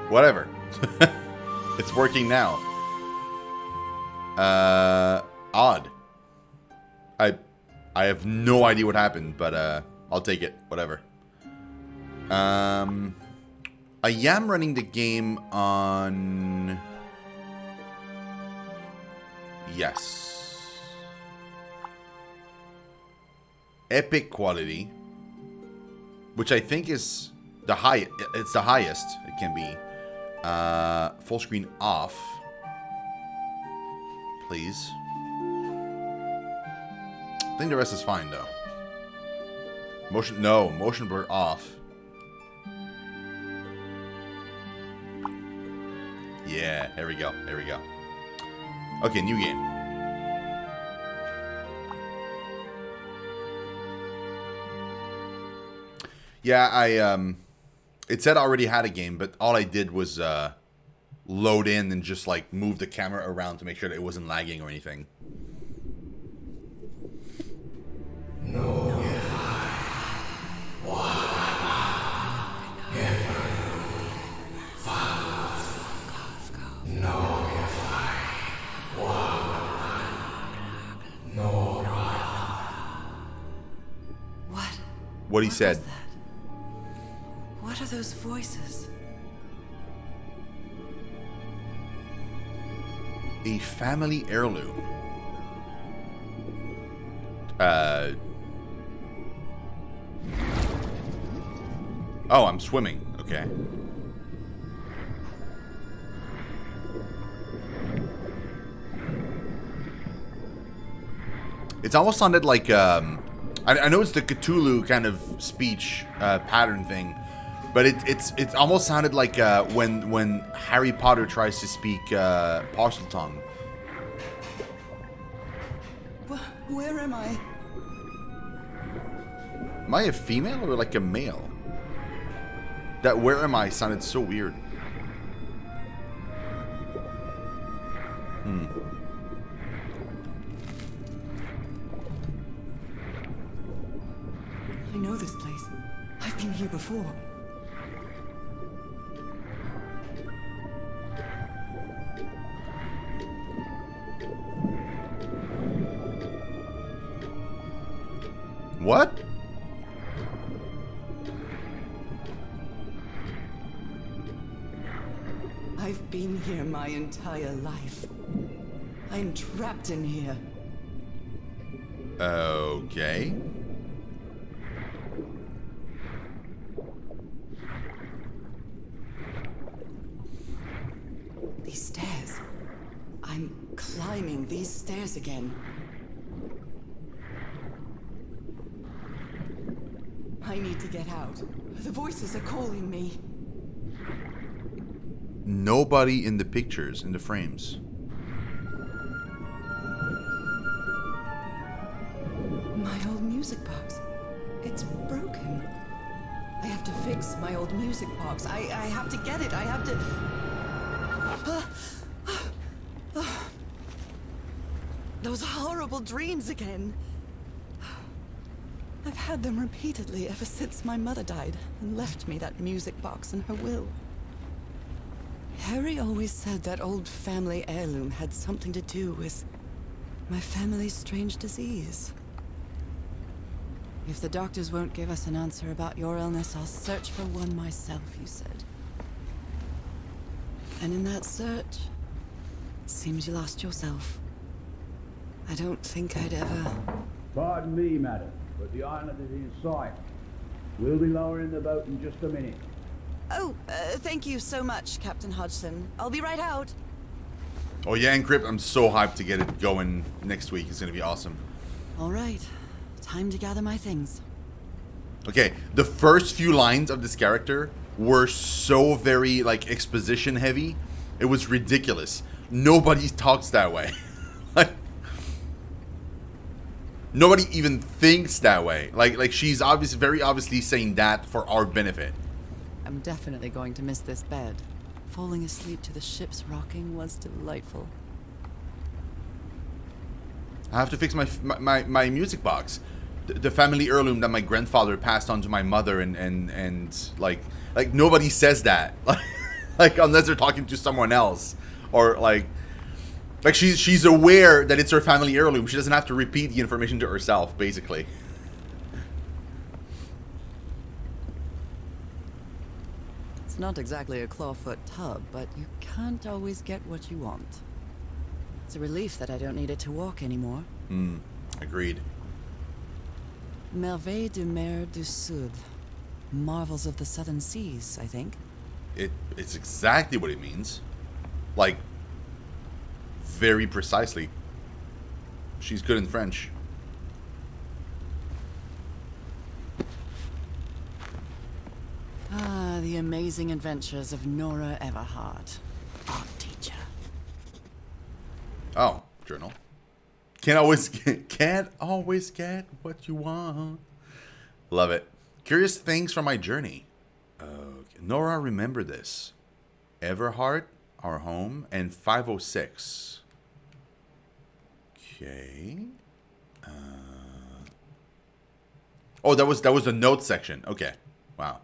Whatever. It's working now. Odd. I have no idea what happened, but I'll take it. Whatever. I am running the game on... Yes. Epic quality. Which I think is the highest. It's the highest it can be. Full screen off. Please. I think the rest is fine though. Motion blur off. Yeah, there we go. There we go. Okay, new game. Yeah, it said I already had a game, but all I did was load in and just like move the camera around to make sure that it wasn't lagging or anything. What he said. What are those voices? A family heirloom. Oh, I'm swimming. Okay. It's almost sounded like I know it's the Cthulhu kind of speech pattern thing, but it almost sounded like when Harry Potter tries to speak Parseltongue. Where am I? Am I a female or like a male? That "where am I" sounded so weird. I know this place. I've been here before. What? I've been here my entire life. I'm trapped in here. Okay. These stairs. I'm climbing these stairs again. I need to get out. The voices are calling me. Nobody in the pictures, in the frames. My old music box. It's broken. I have to fix my old music box. I have to get it. I have to... Those horrible dreams again. I've had them repeatedly ever since my mother died and left me that music box in her will. Harry always said that old family heirloom had something to do with my family's strange disease. If the doctors won't give us an answer about your illness, I'll search for one myself, you said. And in that search, it seems you lost yourself. I don't think I'd ever... Pardon me, madam, but the island is in sight. We'll be lowering the boat in just a minute. Oh, thank you so much, Captain Hodgson. I'll be right out. Oh yeah, and Crypt, I'm so hyped to get it going next week. It's gonna be awesome. All right. Time to gather my things. Okay, the first few lines of this character were so very, like, exposition heavy. It was ridiculous. Nobody talks that way. Like, nobody even thinks that way. Like she's very obviously saying that for our benefit. I'm definitely going to miss this bed. Falling asleep to the ship's rocking was delightful. I have to fix my music box. The family heirloom that my grandfather passed on to my mother, and like nobody says that. Like, unless they're talking to someone else. Or, like she's aware that it's her family heirloom. She doesn't have to repeat the information to herself, basically. It's not exactly a clawfoot tub, but you can't always get what you want. It's a relief that I don't need it to walk anymore. Agreed. Merveilles de mer du Sud. Marvels of the Southern Seas, I think. It's exactly what it means. Like, very precisely. She's good in French. Ah, the amazing adventures of Nora Everhart, art teacher. Oh, journal. Can't always get what you want. Love it. Curious things from my journey. Nora, remember this. Everhart, our home, and 506. Okay. Oh, that was the notes section. Okay. Wow.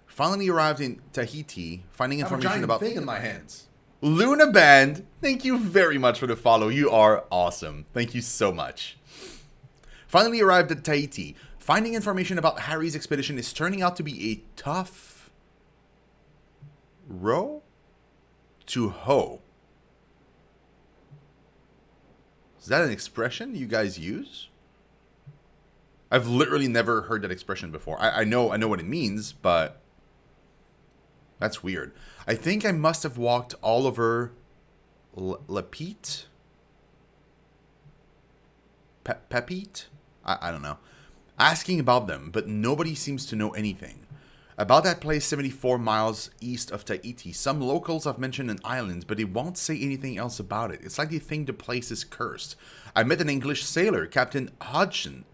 Finally arrived in Tahiti, finding information about thing in my hands. Luna Band. Thank you very much for the follow. You are awesome. Thank you so much. Finally arrived at Tahiti. Finding information about Harry's expedition is turning out to be a tough row to hoe. Is that an expression you guys use? I've literally never heard that expression before. I know what it means, but that's weird. I think I must have walked all over Lapete? Pepite? I don't know. Asking about them, but nobody seems to know anything. About that place 74 miles east of Tahiti, some locals have mentioned an island, but they won't say anything else about it. It's like they think the place is cursed. I met an English sailor, Captain Hodgson.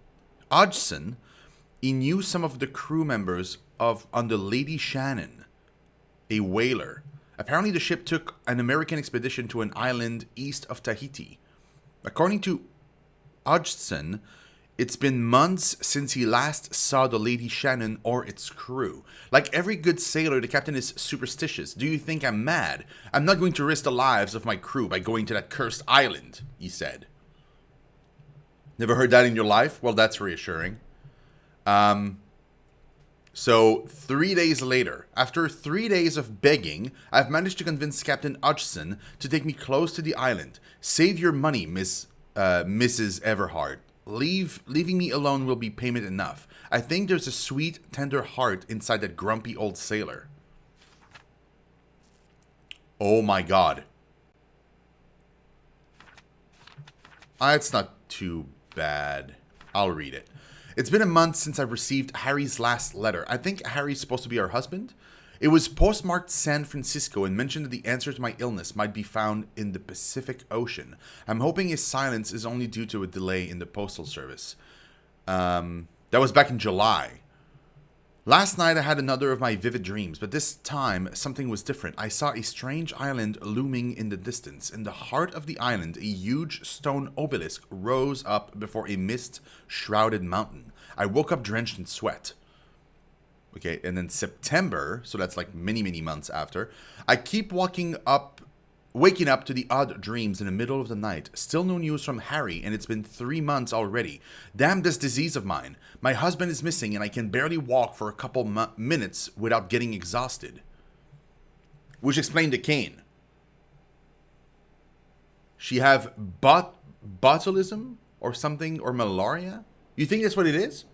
He knew some of the crew members on the Lady Shannon, a whaler. Apparently the ship took an American expedition to an island east of Tahiti. According to Hodgson, it's been months since he last saw the Lady Shannon or its crew. Like every good sailor, the captain is superstitious. Do you think I'm mad? I'm not going to risk the lives of my crew by going to that cursed island, he said. Never heard that in your life? Well, that's reassuring. So 3 days later, after 3 days of begging, I've managed to convince Captain Hodgson to take me close to the island. Save your money, Mrs. Everhart. Leaving me alone will be payment enough. I think there's a sweet, tender heart inside that grumpy old sailor. Oh my god. It's not too bad. I'll read it. It's been a month since I received Harry's last letter. I think Harry's supposed to be our husband. It was postmarked San Francisco and mentioned that the answer to my illness might be found in the Pacific Ocean. I'm hoping his silence is only due to a delay in the postal service. That was back in July. Last night I had another of my vivid dreams, but this time something was different. I saw a strange island looming in the distance. In the heart of the island, a huge stone obelisk rose up before a mist-shrouded mountain. I woke up drenched in sweat. Okay, and then September, so that's like many, many months after, I keep waking up to the odd dreams in the middle of the night. Still no news from Harry, and it's been 3 months already. Damn this disease of mine. My husband is missing, and I can barely walk for a couple minutes without getting exhausted. Which explained the cane. She have botulism or something, or malaria? You think that's what it is?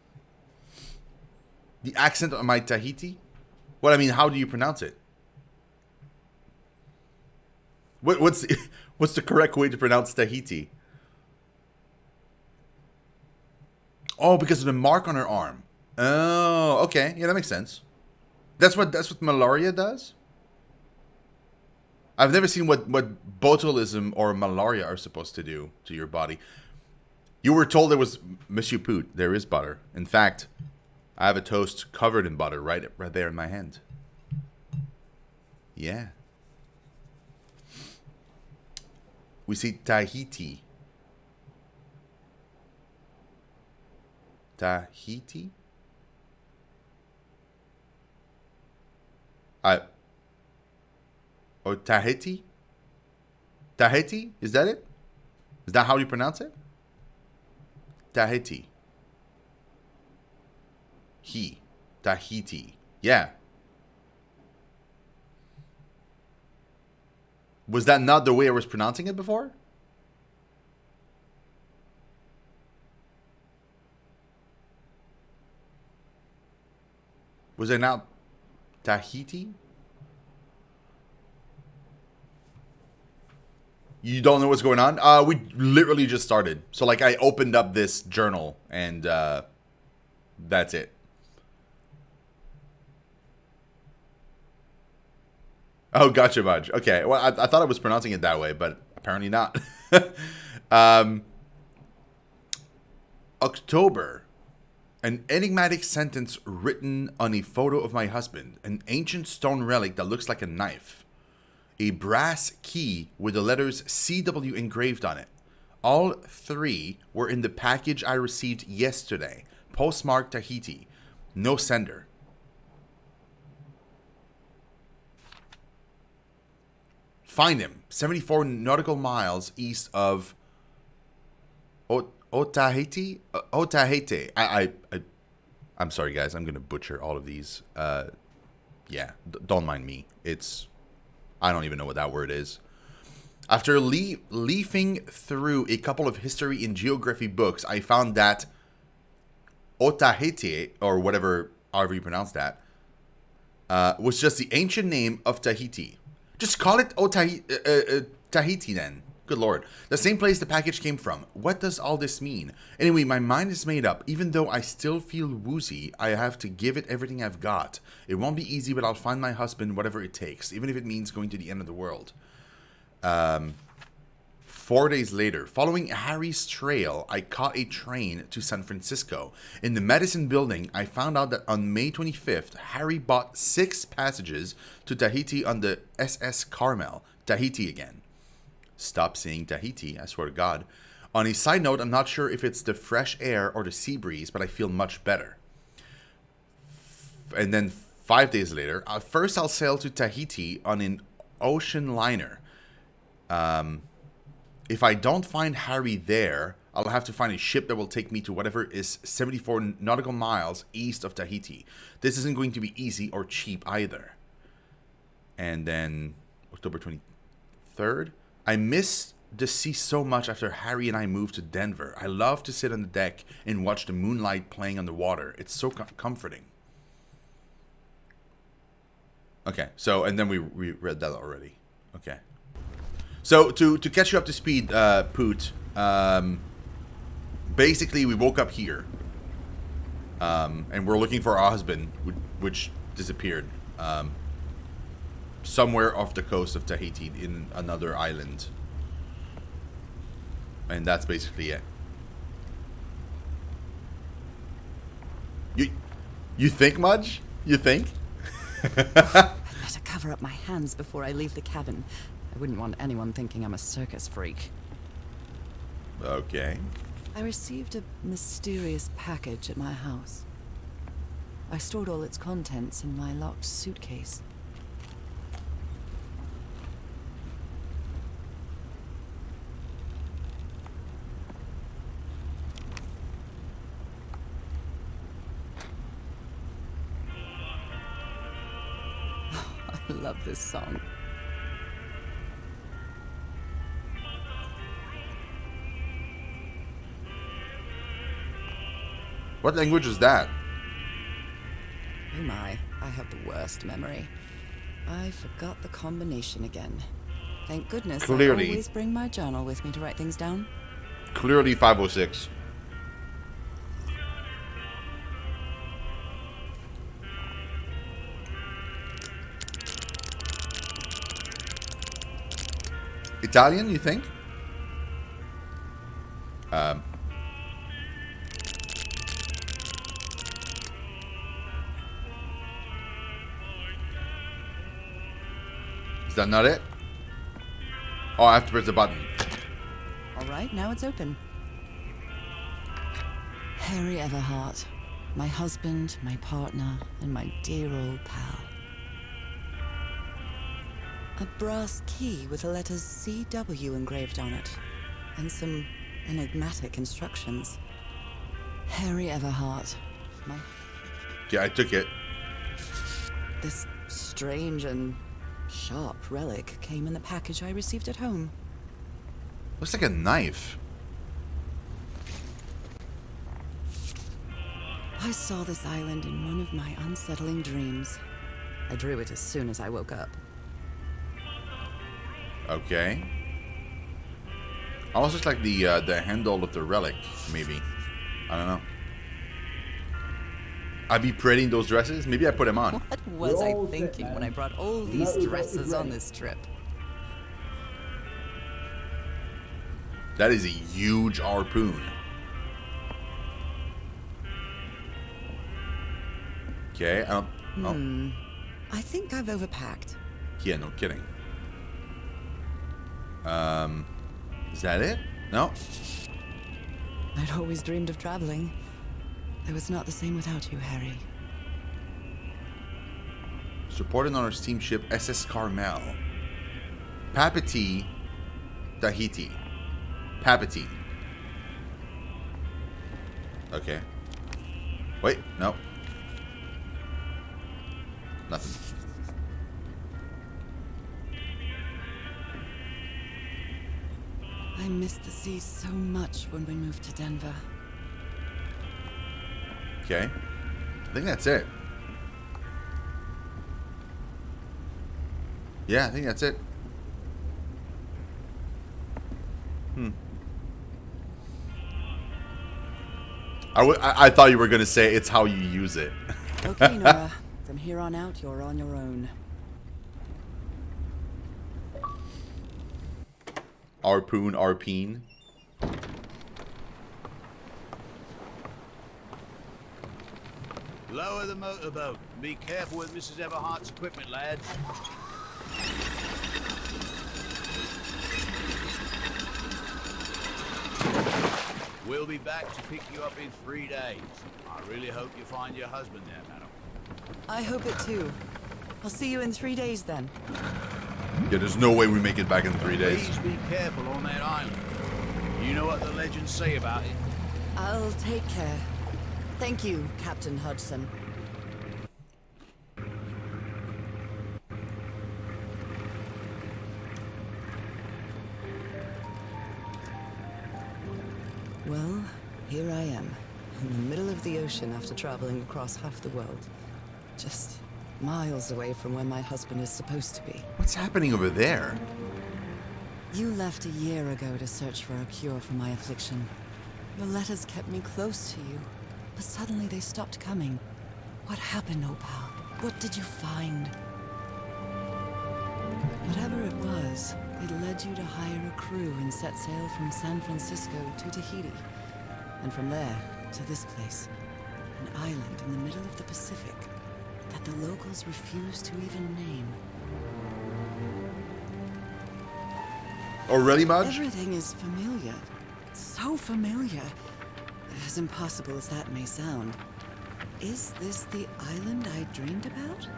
The accent on my Tahiti? Well, I mean, how do you pronounce it? What's the correct way to pronounce Tahiti? Oh, because of the mark on her arm. Oh, okay. Yeah, that makes sense. That's what malaria does? I've never seen what botulism or malaria are supposed to do to your body. You were told there was Monsieur Poot. There is butter. In fact, I have a toast covered in butter right there in my hand. Yeah. We see Tahiti. Tahiti? I. Oh, Tahiti? Tahiti? Is that it? Is that how you pronounce it? Tahiti. Tahiti. Yeah. Was that not the way I was pronouncing it before? Was it not Tahiti? You don't know what's going on? We literally just started. So, like, I opened up this journal, and that's it. Oh, gotcha, Mudge. Okay, well, I thought I was pronouncing it that way, but apparently not. October. An enigmatic sentence written on a photo of my husband. An ancient stone relic that looks like a knife. A brass key with the letters CW engraved on it. All three were in the package I received yesterday. Postmarked Tahiti. No sender. Find him. 74 nautical miles east of Otahiti? Otahete. I'm sorry, guys. I'm going to butcher all of these. Yeah, don't mind me. I don't even know what that word is. After leafing through a couple of history and geography books, I found that Otahete, or however you pronounce that, was just the ancient name of Tahiti. Just call it Tahiti then. Good lord. The same place the package came from. What does all this mean? Anyway, my mind is made up. Even though I still feel woozy, I have to give it everything I've got. It won't be easy, but I'll find my husband whatever it takes, even if it means going to the end of the world. 4 days later, following Harry's trail, I caught a train to San Francisco. In the Madison building, I found out that on May 25th, Harry bought 6 passages to Tahiti on the SS Carmel. Tahiti again. Stop saying Tahiti, I swear to God. On a side note, I'm not sure if it's the fresh air or the sea breeze, but I feel much better. And then 5 days later, first I'll sail to Tahiti on an ocean liner. If I don't find Harry there, I'll have to find a ship that will take me to whatever is 74 nautical miles east of Tahiti. This isn't going to be easy or cheap either. And then October 23rd. I miss the sea so much after Harry and I moved to Denver. I love to sit on the deck and watch the moonlight playing on the water. It's so comforting. Okay, so, and then we read that already. Okay. So, to catch you up to speed, Poot, basically we woke up here. And we're looking for our husband, which disappeared. Somewhere off the coast of Tahiti in another island. And that's basically it. You think, Mudge? You think? I'd better cover up my hands before I leave the cabin. I wouldn't want anyone thinking I'm a circus freak. Okay. I received a mysterious package at my house. I stored all its contents in my locked suitcase. I love this song. What language is that? Oh my, I have the worst memory. I forgot the combination again. Thank goodness Clearly. I always bring my journal with me to write things down. Clearly 506. Italian, you think? Is that not it? Oh, I have to press the button. All right, now it's open. Harry Everhart, my husband, my partner, and my dear old pal. A brass key with the letters CW engraved on it, and some enigmatic instructions. Harry Everhart. Yeah, I took it. This strange and sharp relic came in the package I received at home. Looks like a knife. I saw this island in one of my unsettling dreams. I drew it as soon as I woke up. Okay. Almost looks like the handle of the relic, maybe. I don't know. I'd be pretty in those dresses. Maybe I put them on. What was I thinking when I brought all these dresses on this trip? That is a huge harpoon. Okay, I don't... Oh. I think I've overpacked. Yeah, no kidding. Is that it? No? I'd always dreamed of traveling. It was not the same without you, Harry. Supported on our steamship SS Carmel. Papiti, Tahiti. Papiti. Okay. Wait, no. Nothing. I missed the sea so much when we moved to Denver. Okay. I think that's it. Yeah, I think that's it. I thought you were going to say it's how you use it. Okay, Nora. From here on out, you're on your own. Harpoon, Arpeen. Lower the motorboat. Be careful with Mrs. Everhart's equipment, lads. We'll be back to pick you up in 3 days. I really hope you find your husband there, madam. I hope it too. I'll see you in 3 days then. Yeah, there's no way we make it back in 3 days. Please be careful on that island. You know what the legends say about it. I'll take care. Thank you, Captain Hudson. Well, here I am, in the middle of the ocean after traveling across half the world. Just miles away from where my husband is supposed to be. What's happening over there? You left a year ago to search for a cure for my affliction. Your letters kept me close to you, but suddenly they stopped coming. What happened, Opal? What did you find? Whatever it was, it led you to hire a crew and set sail from San Francisco to Tahiti. And from there, to this place. An island in the middle of the Pacific that the locals refuse to even name. Oh, really, Mudge? Everything is familiar. So familiar. As impossible as that may sound. Is this the island I dreamed about?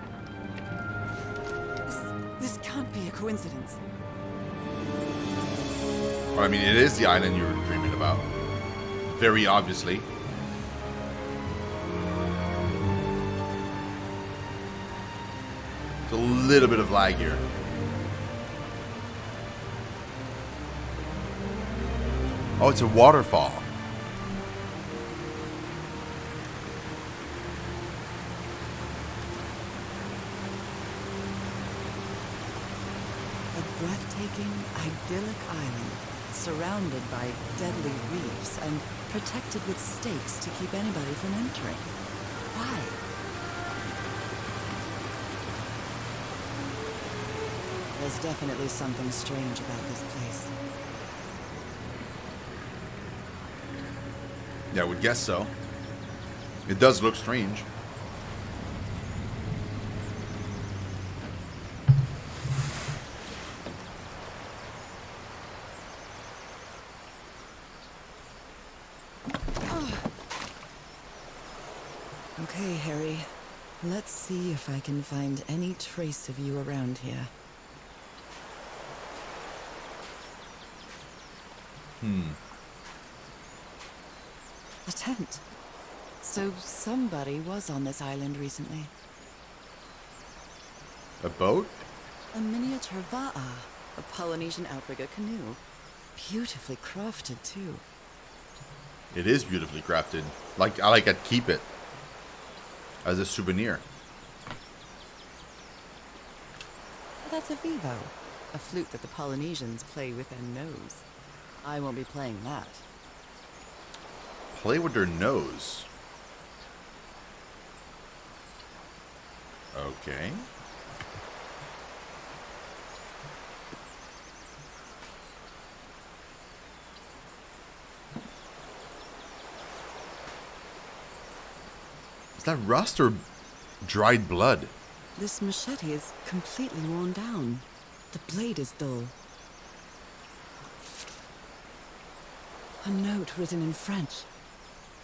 This can't be a coincidence. Well, I mean, it is the island you were dreaming about. Very obviously. It's a little bit of lag here. Oh, it's a waterfall. A breathtaking, idyllic island, surrounded by deadly reefs and protected with stakes to keep anybody from entering. Why? There's definitely something strange about this place. Yeah, I would guess so. It does look strange. Okay, Harry. Let's see if I can find any trace of you around here. A tent. So somebody was on this island recently. A boat? A miniature va'a, a Polynesian outrigger canoe. Beautifully crafted, too. It is beautifully crafted. I'd keep it as a souvenir. That's a vivo, a flute that the Polynesians play with their nose. I won't be playing that. Play with their nose. Okay. Is that rust or dried blood? This machete is completely worn down. The blade is dull. A note written in French.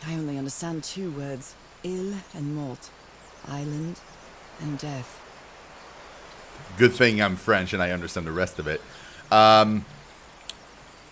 I only understand 2 words. Île and mort. Island and death. Good thing I'm French and I understand the rest of it.